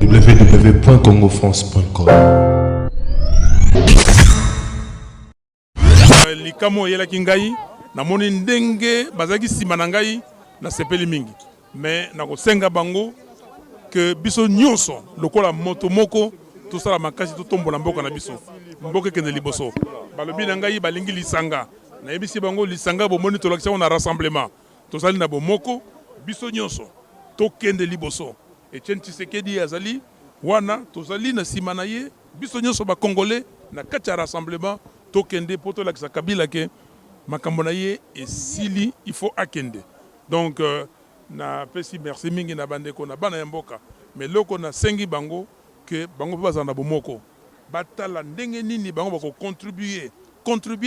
www.congofrance.com. Likamo yela kingai na moni ndenge bazaki sima na ngai na sepeli mingi mais na kosenga bango que biso nyonso lokola moto moko tout ça la makasi to tombola mboka na biso mboka kende liboso balobi na ngai balingi lisanga na yebisi bango lisanga bo moni to lakisa on a rassemblement to sali na bo moko biso nyonso to kende liboso Etienne Tshisekedi azali wana to sali na sima na ye biso nyonso ba congolais na kati ya rassemblement to kende poto lakisa Kabila ke makambo na ye esili il faut akende donc na pesi merci mingi na bandeko na bana ya mboka mais loko na sengi bango que bango baza na bomoko batala ndenge nini bango bako contribuer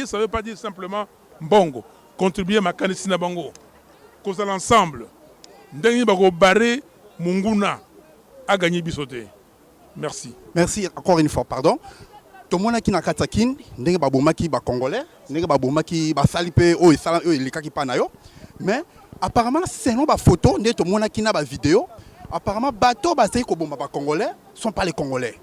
ça veut pas dire simplement mbongo contribuer makanisi na bango cause l'ensemble ndenge bako barrer munguna a gagné bisoté merci encore une fois pardon tout le monde qui na katakin ndenge babomaki ba congolais ndenge babomaki ba salipe o esala o likaki panayo mais apparemment selon ba photo ndenge tout le monde qui na ba vidéo apparemment bateau basé ko bomba ba congolais sont pas les congolais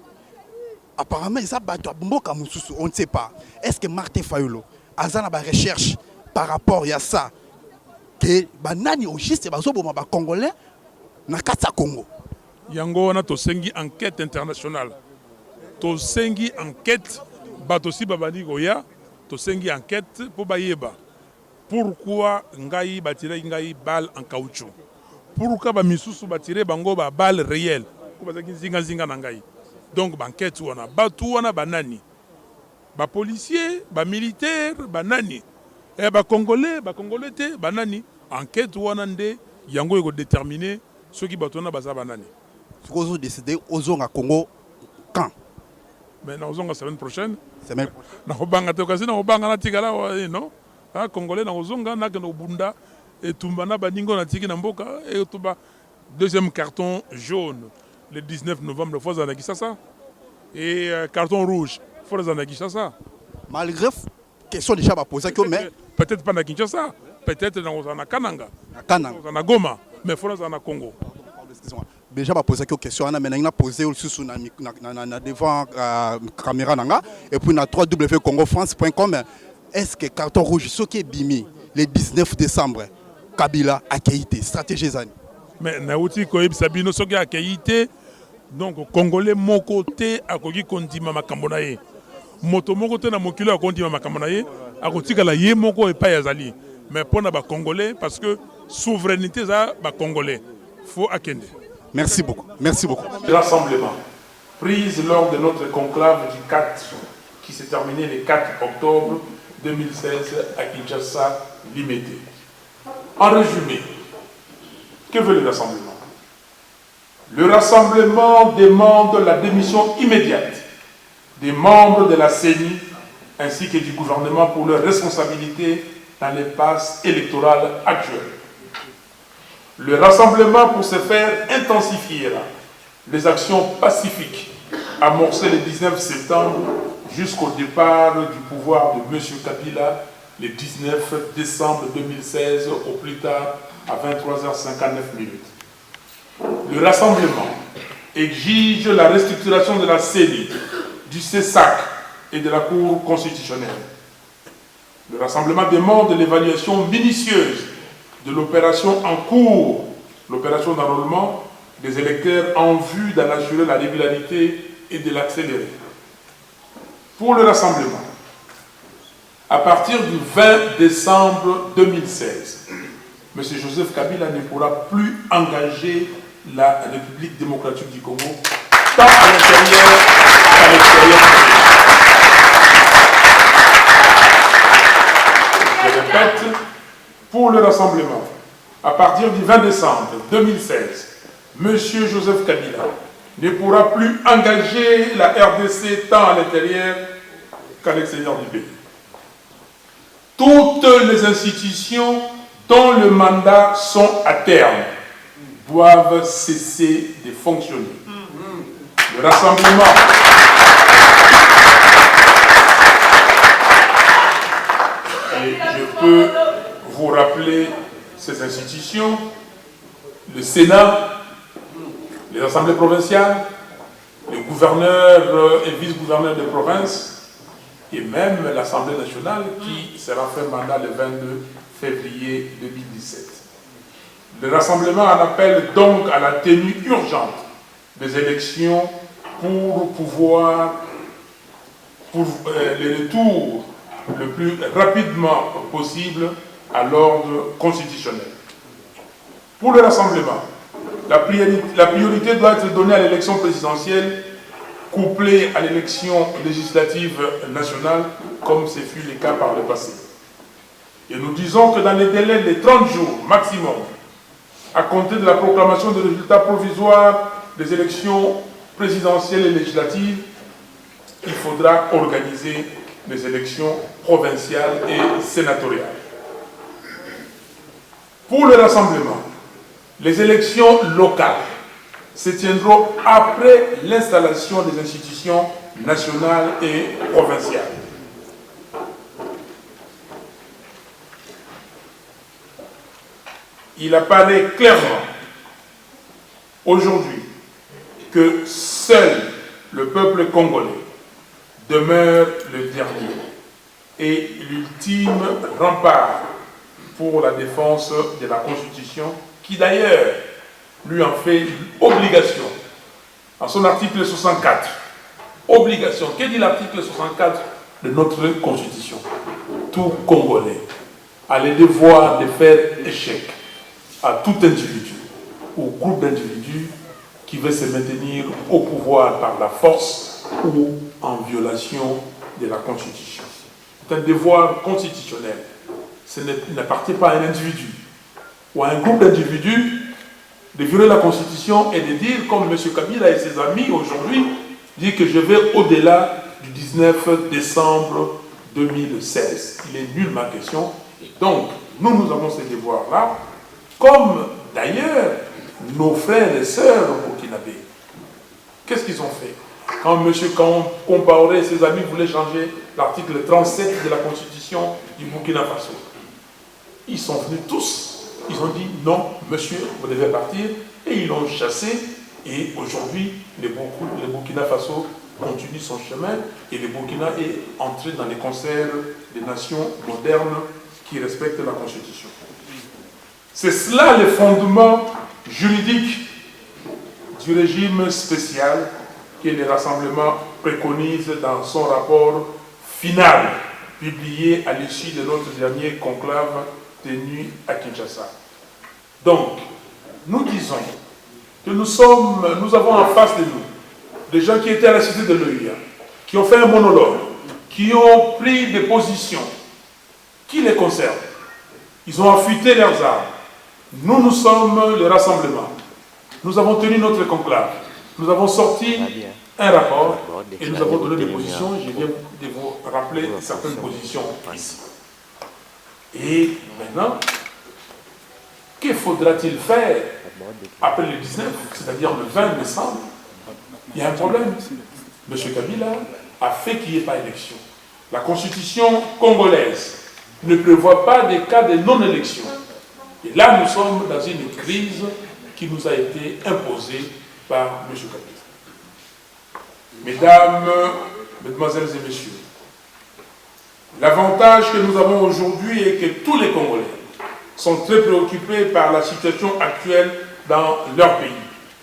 apparemment ça bateau mboka mususu on ne sait pas est-ce que Martin Fayulu azana ba recherche par rapport à ça que banani au juste bazo bomba ba congolais na kata Congo yango wana to sengi enquête internationale to sengi enquête bato si babandi goya to sengi enquête pour bayeba pourquoi ngai batire ngai balle en caoutchouc pourquoi ba misusu batire bango ba balle réelle ko bazaki zinga na ngai donc enquête wana batu wana banani ba policier ba militaire banani ba congolais te banani enquête wana nde yango eko déterminer ceux qui batona baza banani Vous décidé aux à Congo quand? Mais nous avons la semaine prochaine. Nous avons non? Congolais, nous avons Bunda et Tumbana Baningo Natiki Namboka et Tuba. Deuxième carton jaune le 19 novembre, il faut ça. Et carton rouge, il faut ça. Malgré question déjà posée, mais peut-être pas dans Kinshasa, peut-être dans Kananga, dans Goma, mais il faut dans Congo. Déjà poser quelques questions mais on a posé aussi devant caméra et puis na www.congofrance.com est-ce que carton rouge ce qui est bimi le 19 décembre Kabila a quitté stratégie zani mais na uti ko sabino soki a quitté donc congolais mon côté a koki kondima makambo na ye moto moko te na mokilo a kondima makambo na ye a kotika la ye moko e pa yazali mais pona ba congolais parce que souveraineté za ba congolais faut akende. Merci beaucoup. Merci beaucoup. Rassemblement prise lors de notre conclave du 4 qui s'est terminé le 4 octobre 2016 à Kinshasa, Limité. En résumé, que veut le rassemblement? Le rassemblement demande la démission immédiate des membres de la CENI ainsi que du gouvernement pour leurs responsabilités dans les passes électorales actuelles. Le rassemblement pour se faire intensifier les actions pacifiques amorcées le 19 septembre jusqu'au départ du pouvoir de M. Kabila le 19 décembre 2016 au plus tard à 23h59. Le rassemblement exige la restructuration de la CENI, du CESAC et de la Cour constitutionnelle. Le rassemblement demande l'évaluation minutieuse de l'opération en cours, l'opération d'enrôlement des électeurs en vue d'en assurer la régularité et de l'accélérer. Pour le rassemblement, à partir du 20 décembre 2016, M. Joseph Kabila ne pourra plus engager la République démocratique du Congo, tant à l'intérieur qu'à l'extérieur. Je répète, pour le rassemblement, à partir du 20 décembre 2016, M. Joseph Kabila ne pourra plus engager la RDC tant à l'intérieur qu'à l'extérieur du pays. Toutes les institutions dont le mandat sont à terme doivent cesser de fonctionner. Le rassemblement et je peux vous rappeler ces institutions, le Sénat, les assemblées provinciales, les gouverneurs et vice-gouverneurs de province, et même l'Assemblée nationale qui sera fait mandat le 22 février 2017. Le rassemblement en appelle donc à la tenue urgente des élections pour le retour le plus rapidement possible à l'ordre constitutionnel. Pour le rassemblement, la priorité doit être donnée à l'élection présidentielle couplée à l'élection législative nationale, comme ce fut le cas par le passé. Et nous disons que dans les délais de 30 jours maximum, à compter de la proclamation des résultats provisoires des élections présidentielles et législatives, il faudra organiser les élections provinciales et sénatoriales. Pour le rassemblement, les élections locales se tiendront après l'installation des institutions nationales et provinciales. Il apparaît clairement aujourd'hui que seul le peuple congolais demeure le dernier et l'ultime rempart pour la défense de la Constitution, qui d'ailleurs lui en fait obligation, en son article 64. Obligation. Que dit l'article 64 de notre Constitution? Tout Congolais a le devoir de faire échec à tout individu ou groupe d'individus qui veut se maintenir au pouvoir par la force ou en violation de la Constitution. C'est un devoir constitutionnel. Ce n'appartient pas à un individu ou à un groupe d'individus de violer la Constitution et de dire, comme M. Kabila et ses amis aujourd'hui, dit que je vais au-delà du 19 décembre 2016. Il est nullement question. Et donc, nous avons ces devoirs-là, comme d'ailleurs nos frères et sœurs burkinabés. Qu'est-ce qu'ils ont fait? Quand M. Compaoré et ses amis voulaient changer l'article 37 de la Constitution du Burkina Faso, ils sont venus tous, ils ont dit non, monsieur, vous devez partir, et ils l'ont chassé, et aujourd'hui, le Burkina Faso continue son chemin, et le Burkina est entré dans les concerts des nations modernes qui respectent la Constitution. C'est cela le fondement juridique du régime spécial que le Rassemblement préconise dans son rapport final, publié à l'issue de notre dernier conclave tenu à Kinshasa. Donc, nous disons que nous avons en face de nous des gens qui étaient à la cité de l'OUA, qui ont fait un monologue, qui ont pris des positions qui les concernent. Ils ont affûté leurs armes. Nous sommes le Rassemblement. Nous avons tenu notre conclave. Nous avons sorti un rapport et nous avons donné des positions. Je viens de vous rappeler certaines positions ici. Et maintenant, que faudra-t-il faire après le 19, c'est-à-dire le 20 décembre? Il y a un problème. M. Kabila a fait qu'il n'y ait pas d'élection. La Constitution congolaise ne prévoit pas de cas de non-élection. Et là, nous sommes dans une crise qui nous a été imposée par M. Kabila. Mesdames, Mesdemoiselles et Messieurs, l'avantage que nous avons aujourd'hui est que tous les Congolais sont très préoccupés par la situation actuelle dans leur pays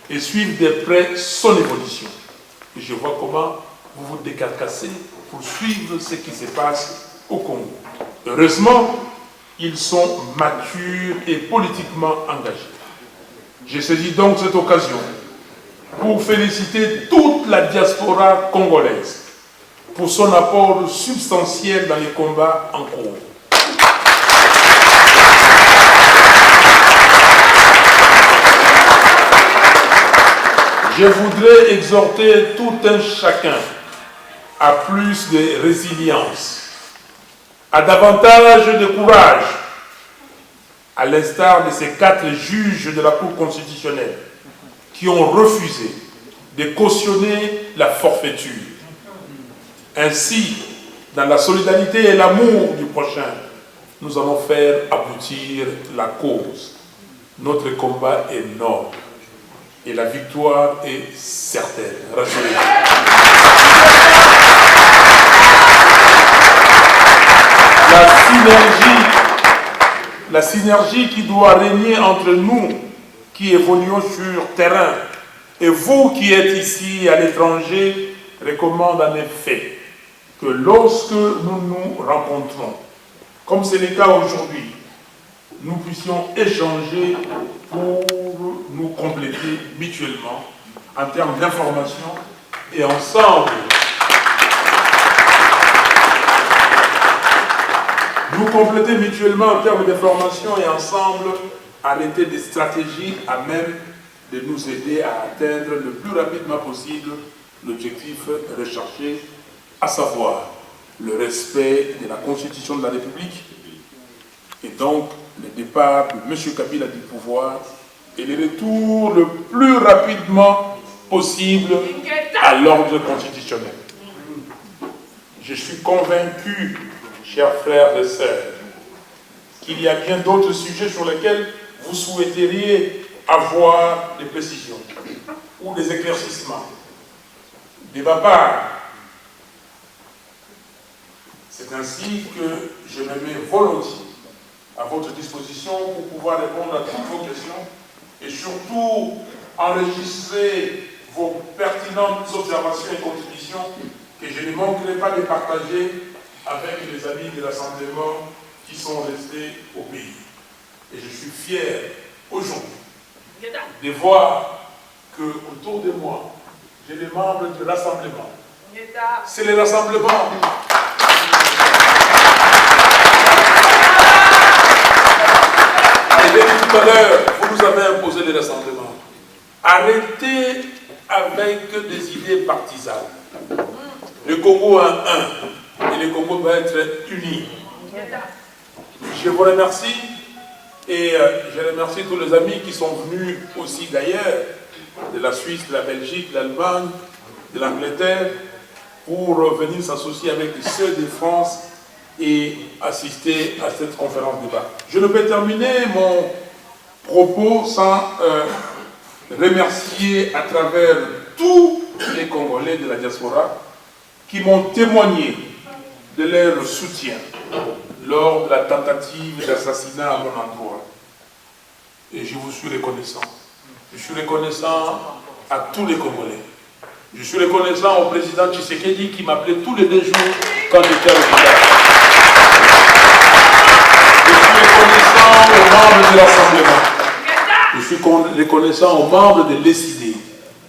et suivent de près son évolution. Et je vois comment vous vous décarcassez pour suivre ce qui se passe au Congo. Heureusement, ils sont matures et politiquement engagés. Je saisis donc cette occasion pour féliciter toute la diaspora congolaise pour son apport substantiel dans les combats en cours. Je voudrais exhorter tout un chacun à plus de résilience, à davantage de courage, à l'instar de ces 4 juges de la Cour constitutionnelle qui ont refusé de cautionner la forfaiture. Ainsi, dans la solidarité et l'amour du prochain, nous allons faire aboutir la cause. Notre combat est noble. et la victoire est certaine. Rassurez-vous. La synergie qui doit régner entre nous qui évoluons sur terrain et vous qui êtes ici à l'étranger recommande en effet que lorsque nous nous rencontrons, comme c'est le cas aujourd'hui, nous puissions échanger pour nous compléter mutuellement en termes d'information et ensemble nous compléter mutuellement en termes d'information et ensemble arrêter des stratégies à même de nous aider à atteindre le plus rapidement possible l'objectif recherché, à savoir le respect de la Constitution de la République et donc le départ de M. Kabila du pouvoir et le retour le plus rapidement possible à l'ordre constitutionnel. Je suis convaincu, chers frères et sœurs, qu'il y a bien d'autres sujets sur lesquels vous souhaiteriez avoir des précisions ou des éclaircissements. De ma part, c'est ainsi que je me mets volontiers à votre disposition pour pouvoir répondre à toutes vos questions et surtout enregistrer vos pertinentes observations et contributions que je ne manquerai pas de partager avec les amis de l'assemblement qui sont restés au pays. Et je suis fier aujourd'hui de voir que autour de moi, j'ai des membres du rassemblement. C'est le rassemblement. Et tout à l'heure, vous nous avez imposé le rassemblement. Arrêtez avec des idées partisanes. Le Congo a un, et le Congo doit être uni. Je vous remercie et je remercie tous les amis qui sont venus aussi d'ailleurs, de la Suisse, de la Belgique, de l'Allemagne, de l'Angleterre, pour venir s'associer avec ceux de France et assister à cette conférence débat. Je ne peux terminer mon propos sans remercier à travers tous les Congolais de la diaspora qui m'ont témoigné de leur soutien lors de la tentative d'assassinat à mon endroit. Et je vous suis reconnaissant. Je suis reconnaissant à tous les Congolais. Je suis reconnaissant au président Tshisekedi qui m'appelait tous les 2 jours quand j'étais à l'hôpital. Je suis reconnaissant aux membres de l'Assemblée. Je suis reconnaissant aux membres de l'ECD,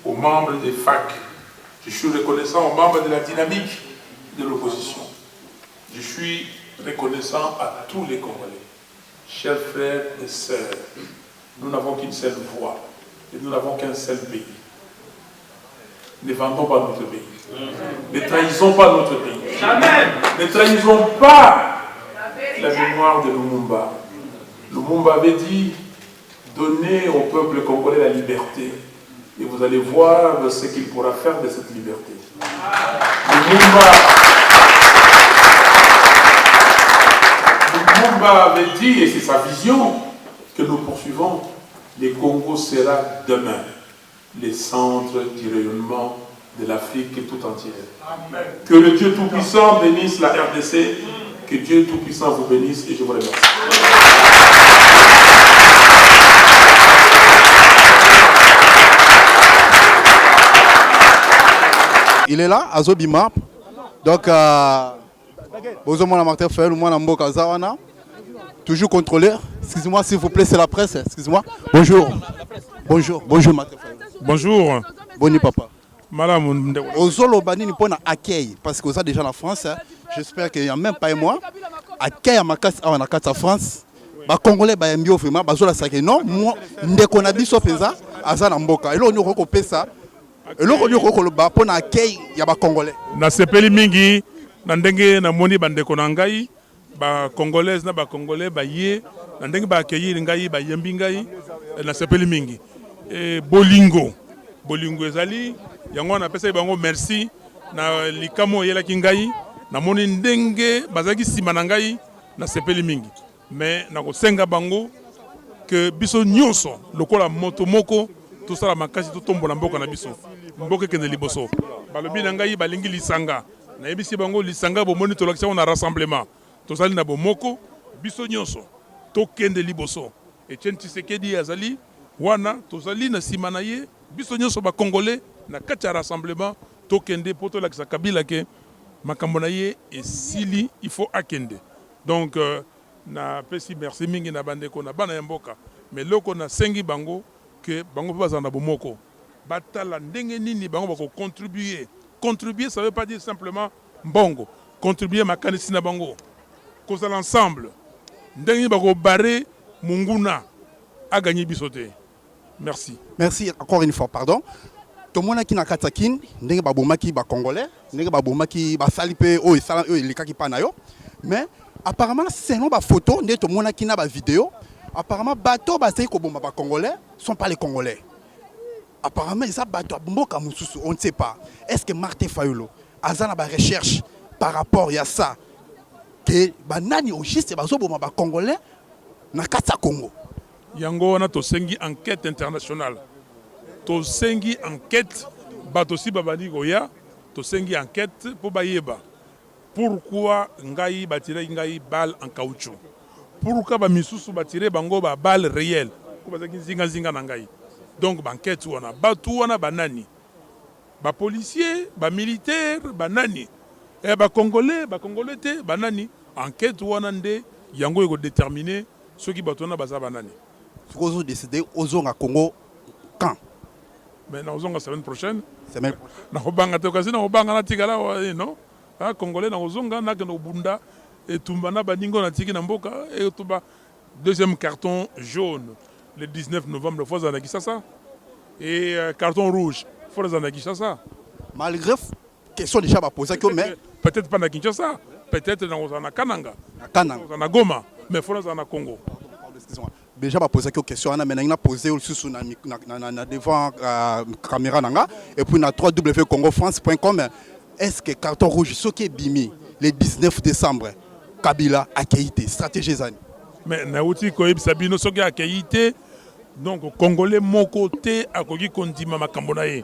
aux membres des FAC. Je suis reconnaissant aux membres de la dynamique de l'opposition. Je suis reconnaissant à tous les Congolais. Chers frères et sœurs, nous n'avons qu'une seule voix et nous n'avons qu'un seul pays. Ne vendons pas notre pays. Ne trahissons pas notre pays. Jamais. Ne trahissons pas la mémoire de Lumumba. Lumumba avait dit, donnez au peuple congolais la liberté. Et vous allez voir ce qu'il pourra faire de cette liberté. Lumumba avait dit, et c'est sa vision, que nous poursuivons, le Congo sera demain le centre du rayonnement de l'Afrique tout entière. Amen. Que le Dieu Tout-Puissant bénisse la RDC, que Dieu Tout-Puissant vous bénisse et je vous remercie. Il est là, Azobima. Donc, Bozomona Martin Fayol, moi, Mboka Zawana. Toujours contrôlé. Excusez-moi, s'il vous plaît, c'est la presse. Excusez-moi. Bonjour. Bonjour. Bonjour, Martin Fayol. Bonjour. Bonjour, papa. Madame. Ozolo Banini pour un accueil. Parce que vous êtes déjà en France. J'espère qu'il n'y a même pas un mois. Accueil à ma casse en France. Les Congolais, ils sont vraiment. Non, moi, je connais bien ce pays. Azana Mboka. Et là, on a ça. Et là, on a pour accueil il y a des Congolais. Na sepeli mingi, na ndenge na moni bandeko na ngai, ba Congolaise na ba Congolais ba ye, na ndenge ba accueillir ngai ba yembi ngai, na sepeli mingi. Et bolingo ezali, yango na pesa bango merci na likamo yela ki ngai, na moni ndenge bazaki sima na ngai na sepeli mingi. Mais na ko senga bango que biso nyonso lokola moto moko tosala makasi totombola mboka na biso mboka ekende liboso balobi na ngai balingi lisanga nayebisi bango lisanga bomoni tolakisa na rassemblement tozali na bomoko biso nyonso tokende liboso Etienne Tshisekedi azali wana tozali na nsima na ye biso nyonso bakongole na kati ya rassemblement tokende po tolakisa Kabila ke makambo na ye esili il faut akende donc na pesi merci mingi na bandeko na bana ya mboka mais loko na sengi bango que bango pe bazana bomoko batala ndenge nini bango bako contribuer ça veut pas dire simplement mbongo contribuer makanisi na bango cause l'ensemble ndenge bako barrer munguna a gagné bisoté merci encore une fois pardon tomona ki na katakin ndenge babomaki ba congolais ndenge babomaki ba salipe o esala o likaki pa na yo mais apparemment selon ba photo ndenge tomona ki na ba vidéo apparemment bateau basei ko bomba ba congolais sont pas les congolais apparemment ça bateau mboka mususu on ne sait pas est-ce que Martin Fayulu azana ba recherche par rapport à ça que banani au juste bazo bomba ba congolais na kata Congo yango wana to sengi enquête internationale to sengi enquête bato si babani goya to sengi enquête pour bayeba pourquoi ngai batire ngai balle en caoutchouc pourquoi ba misusu batire bango ba balle réelle ko bazaki zinga na ngai donc enquête wana batu wana banani ba policier ba militaire banani et ba congolais te banani enquête wana nde yango eko déterminer ceux qui batona baza banani Vous décidé aux à Congo quand? Mais nous avons la semaine prochaine. Nous avons non? Congolais, nous avons Bunda et Tumbana Baningo na Tiki Namboka et Tuba. Deuxième carton jaune le 19 novembre, il faut en ça. Et carton rouge, il faut en ça. Malgré question déjà posée que mais peut-être pas na Kinshasa, peut-être dans Kananga, dans Goma, mais il faut en Congo. Déjà posé quelques questions on a maintenant posé aussi devant caméra nanga et puis na www.congofrance.com est-ce que carton rouge ce qui est bimi le 19 décembre Kabila accueillité stratégie zani mais na uti ko sabino soki accueillité donc congolais mon côté akoki kondima makambo na ye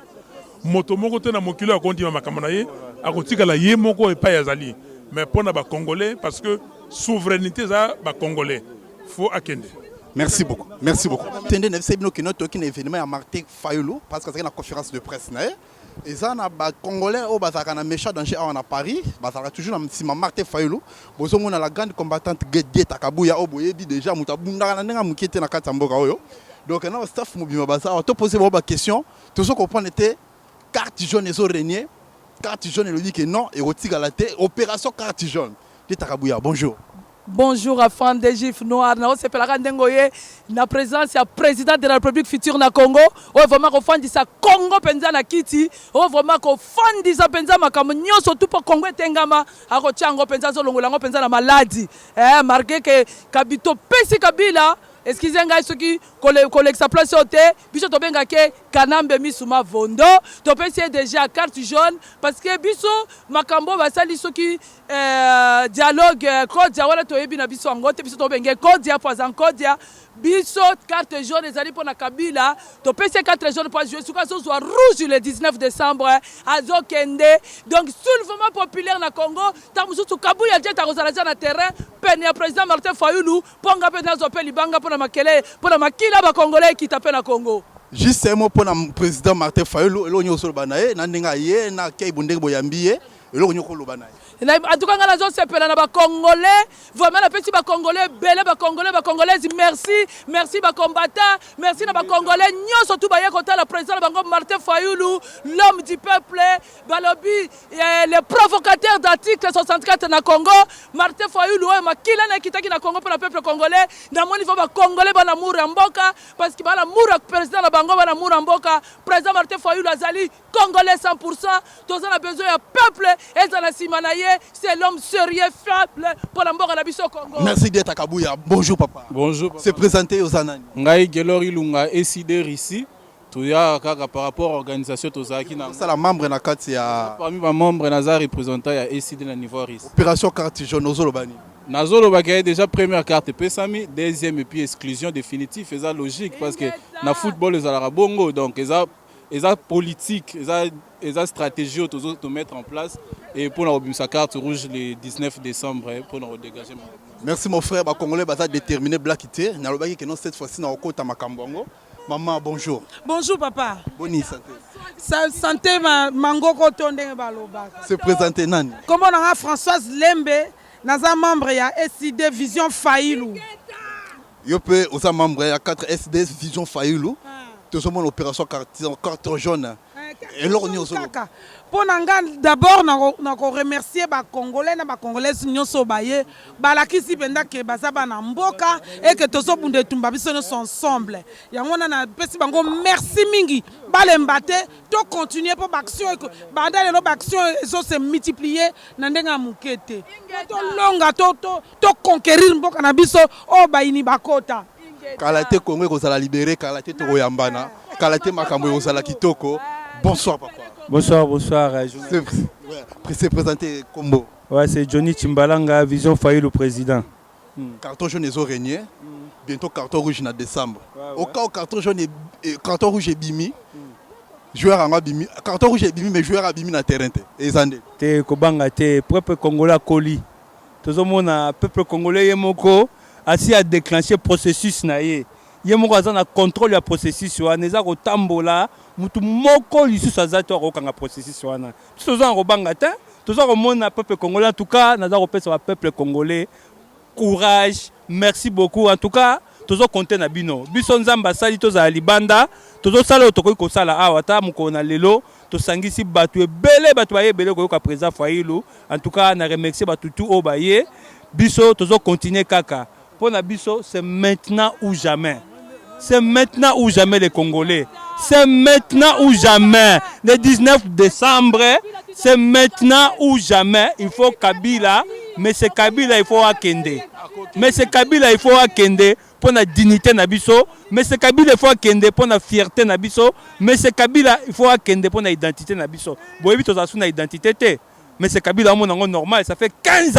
moto moko te na mokilo akondima makambo na ye akotika la ye moko epa yazali mais pona ba congolais parce que souveraineté za ba congolais faut akende. Merci beaucoup. Merci beaucoup. Tendez ne sais que notre événement à Martin Fayulu parce que c'est une conférence de presse et ça na ba congolais au bazaka na méchant danger à Paris, bazaka toujours na sima Martin Fayulu, bozo mona la grande combattante Guedie Takabuya au boyebi déjà mutabunda na nga mukete na katamboka oyo. Donc na staff mobima baza to poser ba question, tout ce qu'on comprend était carte jaune et régner, carte jaune le dit que non et rotika la tête opération carte jaune. Takabuya, bonjour. Bonjour à fan des gifs noirs. Na c'est la Ndengoye na présence ya président de la République future na Congo. O vraiment ko fan disa Congo penza na kiti. O vraiment ko fan disa penza makambo nyoso tout pour Congo tengama ako chango penza zo longola ngo penza na maladie. Marqué que Kabito pesi Kabila excusez-moi ceux qui collèguent sa place au thé, biso to benga ke kanambe misuma vondo, to pesi déjà carte jaune parce que biso makambo basali ceux qui dialogue code ya wala to yebi na biso ngote biso to benga code ya poison code ya biso carte jaune ezali pour na Kabila, to pesi carte jaune pour jouer suka so soit rouge le 19 décembre azo kende donc soulèvement populaire na Congo tamusu Kabuya jeta kozala na terrain pene ya président Martin Fayulu ponga pena zo pe libanga pour na makila ba congolais qui tapent na Congo. Juste un mot pour le président Martin Fayulu elo nyoso banaye na ndinga ye na kei bundenge boyambiye elo nyoko lobanaye. En tout cas ngala zo sepela na ba congolais vraiment na petit ba congolais belé ba congolaises merci ba combattants merci na ba congolais nyoso tout ba yekota la président bango Martin Fayulu l'homme du peuple balobi les provocateurs d'article 64 na Congo Martin Fayulu o makila na kitaki na Congo pour le peuple congolais na moni va ba congolais bana mura mboka parce que bana mura président na bango bana mura mboka président Martin Fayulu azali congolais 100% tous on a besoin ya peuple et dans la simanaye c'est l'homme sérieux fiable pour la mort à la biso Congo. Merci d'être Kabuya. Bonjour papa. Bonjour. C'est présenté aux Anani. Ngai Gelori Lunga ECD ici. Tuya kaka par rapport à l'organisation tozaki na. C'est la membre na kati ya parmi les membres naza représentant ya ECD na niveau ici. Opération carte jaune ozolobani. Nazolo Bakaye déjà première carte pesami, deuxième et puis exclusion définitive, c'est ça logique parce que na football les alara bongo donc les politique, les stratégie de mettre en place et pour la sa carte rouge le 19 décembre pour nous dégager. Merci mon frère, les Congolais sont déterminés à quitter. Cette fois-ci, nous avons Makambongo. Maman, bonjour. Bonjour papa. Bonne santé. Santé mango kotonde baloba. Se présenter Nani. Comment on a Françoise Lembe, naza membre ya SID Vision Failou. Yo pe aux membres ya 4 SDS Vision Failou. Tout le monde opération carton jaune. Et là on est au solo. Pour nanga d'abord na ko remercier ba congolais na ba congolaises nyonso baye balakisi benda ke bazaba na mboka et que tozo bunde tumba biso nyonso ensemble. Yango na pesi bango merci mingi. Balembate to continuer pour action banda le action eso se multiplier na ndenga mukete. To longa to conquérir mboka na biso o bayini bakota. Kalate Congo kozala libéré, Kalate to yambana, Kalate makambo kozala kitoko. Bonsoir papa. Bonsoir, bonsoir. C'est présenté Combo. Ouais, c'est Johnny Timbalanga, Vision Failou, le président. Carton jaune est régné. Bientôt carton rouge en décembre. Au cas où carton jaune et carton rouge est bimi. Joueur en bimi. Carton rouge est bimi, mais joueur a bimi na terrain. Et Zandé. Te Kobanga, te peuple congolais Koli. Tout le monde a peuple congolais Yemoko assis à déclencher processus naïe. Yemoko a contrôle le processus. On est au tambola. Mutu moko lisusu azato akokanga processus wana toza ngobanga te toza komona peuple congolais en tout cas naza kopesa ba peuple congolais courage merci beaucoup en tout cas tozo compter na bino biso nzamba sali toza libanda tozo sala otokoki kosala awa ta mukona lelo tosangisi batu ebele batu baye ebele koyoka président Failou en tout cas na remercier batu tout o baye biso tozo continuer kaka pona biso c'est maintenant ou jamais. C'est maintenant ou jamais les Congolais. C'est maintenant ou jamais. Le 19 décembre, c'est maintenant ou jamais. Il faut Kabila, mais c'est Kabila, il faut Akende. Mais c'est Kabila, il faut Akende pour la dignité Nabiso. Mais c'est Kabila, il faut Akende pour la fierté Nabiso. Mais c'est Kabila, il faut Akende pour l'identité Nabiso. Vous voyez, vous avez une identité. Mais c'est Kabila, mon normal, ça fait 15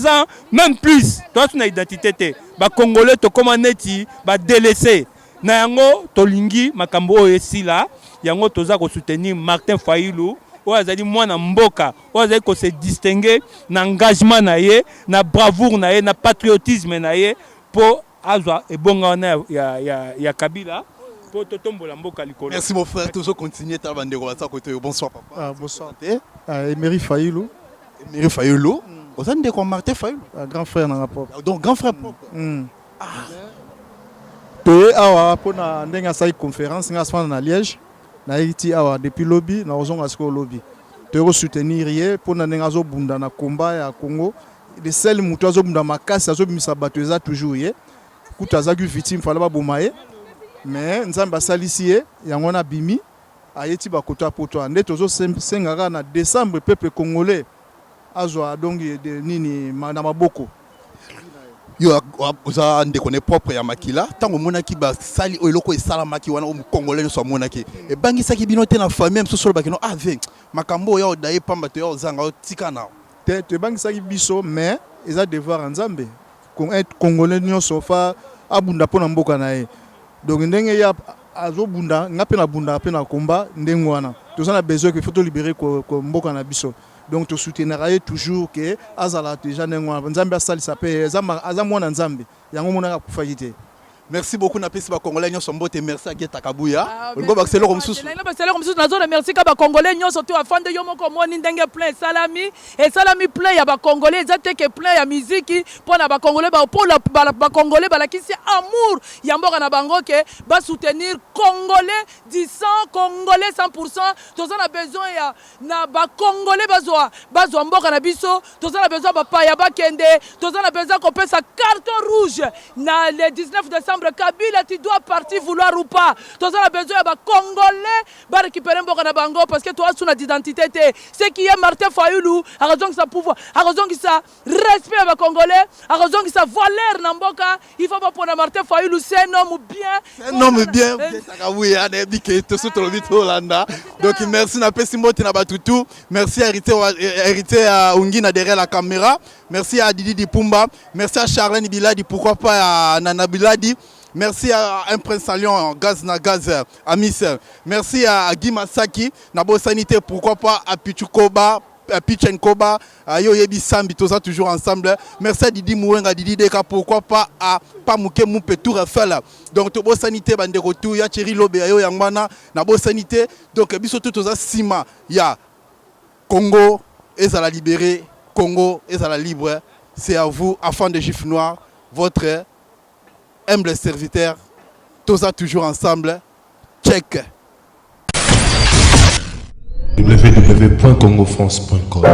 ans, même plus. Tu as une identité. Les Congolais, tu comment neti, délaissé. Na yango tolingi makambo esila yango toza ko soutenir Martin Failou o azali mwana mboka o azali ko se distinguer na engagement na ye na bravoure na ye na patriotisme na ye po azwa ebonga na ya Kabila po totombola mboka likolo. Merci mon frère, toujours continuer ta bande de côté. Bonsoir papa. Bonsoir. Emery Failou. Emery Failou. Vous avez dit Martin Failou. Grand frère dans la pop. Donc grand frère propre. Awa pour na ndenga sa conférence ngasfana na Liège na iti awa depuis lobby na ozonga siko lobby to soutenir ye pour na ndenga zo bunda na combat ya Congo de sel muto zo bunda makasi zo bimisa bato eza toujours ye kutaza ku victime fala ba bomaye mais nzamba salisi ye yango na bimi ayeti ba kota poto nde tozo sengaka na décembre peuple congolais azwa donc de nini na maboko. Yo oza ndekone propre ya makila tango monaki ba sali eloko esala maki wana congolais so monaki e bangisaki bino te na famille même so bakino ave makambo ya odaye pamba te ozanga otika na te bangisaki biso mais eza devoir nzambe congolais nyonso fa abunda pona mboka na ye donc ndenge ya azobunda ngape na bunda pe na komba ndenge wana tozana besoin que faut libérer ko mboka na biso. Donc tu soutiendras toujours que azala déjà nengwa nzambe asali sape azamwana nzambe yango mona ka kufayite. Merci beaucoup na pesi ba congolais nyonso mbote merci Ageta Kabuya. Ngo ba kselo comme sous. Na ba kselo comme sous na zo merci ka ba congolais nyonso to afande yo moko moni ndenge plein salami plein ya ba congolais ezate ke plein ya musique pona ba congolais ba congolais ba la kisi amour ya mboka na bango ke ba soutenir congolais 100 congolais 100%. Toza na besoin ya na ba congolais bazwa mboka na biso toza na besoin ba pa ya ba kende toza na besoin ko pesa carton rouge na le 19 décembre. Kabila, tu dois partir vouloir ou pas. Tu as besoin de Congolais pour récupérer un bango parce que tu as son identité. Ce qui est Martin Failou, à raison que ça pouvoir, à raison que ça respect à Congolais, à raison que ça valeur Namboka, il faut pas prendre Martin Failou, c'est un homme bien. C'est un homme bien. Donc merci na pesi mbote na batutu. Merci hérité à Ungina derrière la caméra. merci à Didi Dipumba, merci à Charlène Biladi, pourquoi pas à Nana Biladi, merci à un prince à Lyon, Gaz Amis, merci à Guy Masaki, Nabo Sanité, pourquoi pas à Pichukoba, Pichenkoba, Yo Yebi Sambi, tout ça toujours ensemble. Merci à Didi Mouenga, Didi Deka, pourquoi pas à Pamouke Moupe Tour Eiffel. Donc, Tobo Sanité, Bande Retour, ya Thierry Lobe, Yo Yangmana, Nabo Sanité. Donc, Biso tout ça, Sima, ya Congo, et ça la libérer, Congo, et ça la libre. C'est à vous, enfants de Juifs Noirs, votre humble serviteur. Tout ça toujours ensemble. Check. www.congofrance.com